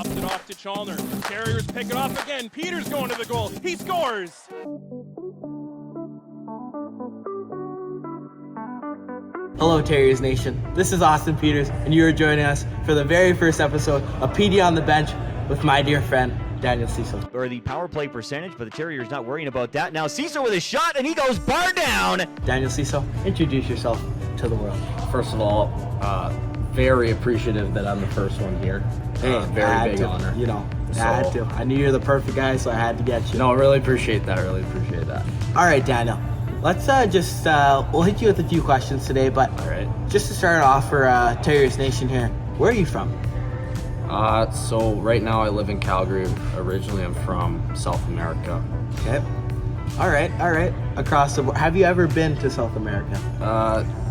Drops it off to Chalner. Terriers pick it off again. Peter's going to the goal. He scores! Hello Terriers Nation, this is Austin Peters and you are joining us for the very first episode of Petey on the Bench with my dear friend Daniel Siso. Or the power play percentage, but the Terriers not worrying about that. Now Siso with a shot and he goes bar down! Daniel Siso, introduce yourself to the world. First of all, very appreciative that I'm the first one here. Very big honor. You know, I had to. I knew you're the perfect guy, so I had to get you. No, I really appreciate that. All right, Daniel. Let's we'll hit you with a few questions today, but All right. just to start off for Terriers Nation here, where are you from? So right now I live in Calgary. Originally I'm from South America. Okay. All right. Across the board. Have you ever been to South America?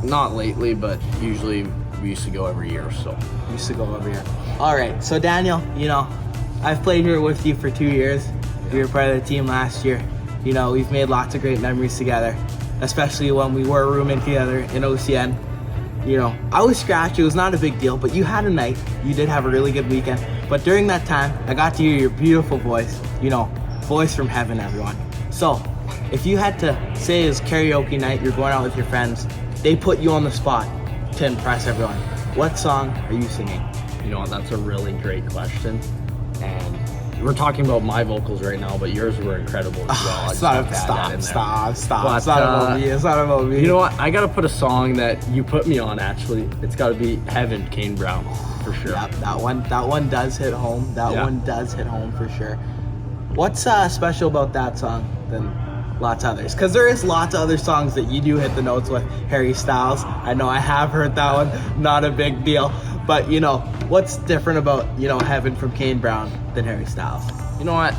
Not lately, but usually we used to go every year, so. Used to go over here. All right, so Daniel, you know, I've played here with you for 2 years. We were part of the team last year. You know, we've made lots of great memories together, especially when we were rooming together in OCN. You know, I was scratched, it was not a big deal, but you had a night. You did have a really good weekend. But during that time, I got to hear your beautiful voice, you know, voice from heaven, everyone. So, if you had to say it's karaoke night, you're going out with your friends, they put you on the spot to impress everyone. What song are you singing? You know, that's a really great question. And we're talking about my vocals right now, but yours were incredible as well. Stop. But, It's not about me. It's not about me. You know what? I gotta put a song that you put me on. Actually, it's gotta be "Heaven," Kane Brown, for sure. Yeah, that one does hit home. That one does hit home for sure. What's special about that song than lots of others? Because there is lots of other songs that you do hit the notes with. Harry Styles, I know I have heard that one. Not a big deal. But, you know, what's different about, you know, Heaven from Kane Brown than Harry Styles? You know what?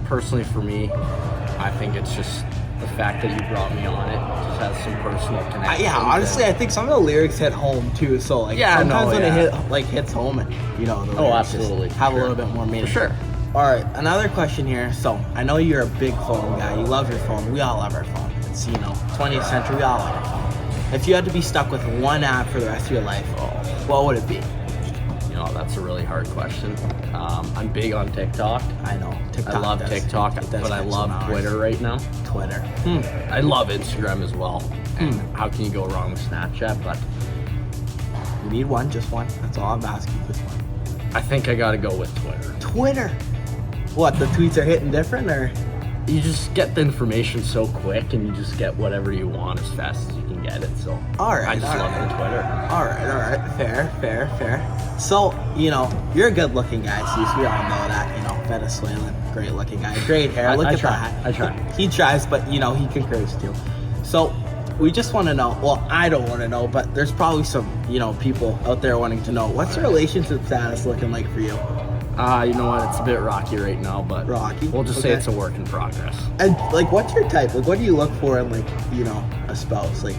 Personally, for me, I think it's just the fact that you brought me on it just has some personal connection. Yeah, honestly, I think some of the lyrics hit home too. So like sometimes when it hits home, and you know, the lyrics absolutely, have a little bit more meaning. For sure. All right, another question here. So I know you're a big phone guy. You love your phone. We all love our phone. It's, you know, 20th century. We all love our phone. If you had to be stuck with one app for the rest of your life, what would it be? You know, that's a really hard question. I'm big on TikTok. I know. I love TikTok, but I love Twitter right now. Twitter. I love Instagram as well. And how can you go wrong with Snapchat? But you need one, just one. That's all I'm asking. Just one. I think I gotta go with Twitter. Twitter. What, the tweets are hitting different, or? You just get the information so quick, and you just get whatever you want as fast as you can get it. So I just love the Twitter. All right. Fair. So, you know, you're a good-looking guy, Cease. We all know that. You know, Venezuelan, great-looking guy, great hair. Look at that. I try. He tries, but you know, he concurs too. So, we just want to know. Well, I don't want to know, but there's probably some, you know, people out there wanting to know. What's the relationship status looking like for you? You know what? It's a bit rocky right now, but we'll just say it's a work in progress. And like, what's your type? Like, what do you look for in, like, you know, a spouse? Like,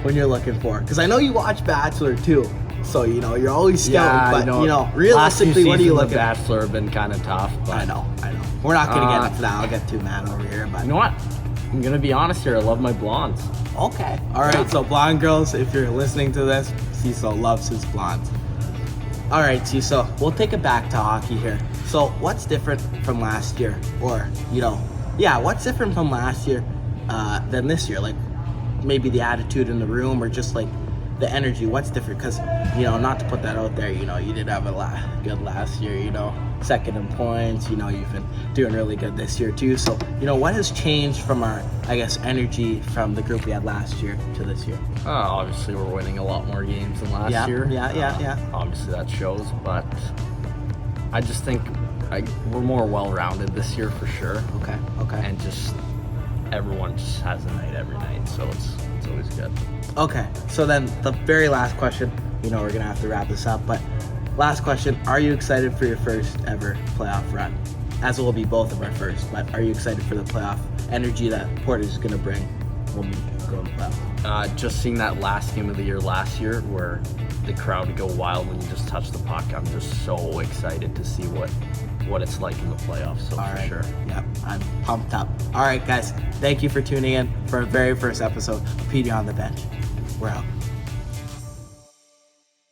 when you're looking for? Because I know you watch Bachelor too, so you know you're always scouting. But you know, realistically, what are you looking? The Bachelor have been kind of tough. But I know. We're not gonna get into that. I'll get too mad over here. But you know what? I'm gonna be honest here. I love my blondes. Okay. All right. So blonde girls, if you're listening to this, Siso loves his blondes. All right, Siso, we'll take it back to hockey here. So what's different from last year? Or, you know, what's different from last year than this year? Like, maybe the attitude in the room or just, like, the energy. What's different? Because, you know, not to put that out there, you know, you did have a good last year, you know, second in points. You know, you've been doing really good this year, too. So, you know, what has changed from our, I guess, energy from the group we had last year to this year? Obviously, we're winning a lot more games than last year. Yeah. Obviously, that shows, but I just think we're more well-rounded this year for sure. Okay. And just everyone just has a night every night, so it's always good. Okay, so then the very last question, you know, we're gonna have to wrap this up, but last question, are you excited for your first ever playoff run? As it will be both of our first, but are you excited for the playoff energy that Portage is gonna bring when we go in the playoffs? Just seeing that last game of the year last year where the crowd would go wild when you just touch the puck, I'm just so excited to see what it's like in the playoffs, so for sure. Yep, I'm pumped up. All right, guys, thank you for tuning in for our very first episode of Petey on the Bench. We're out.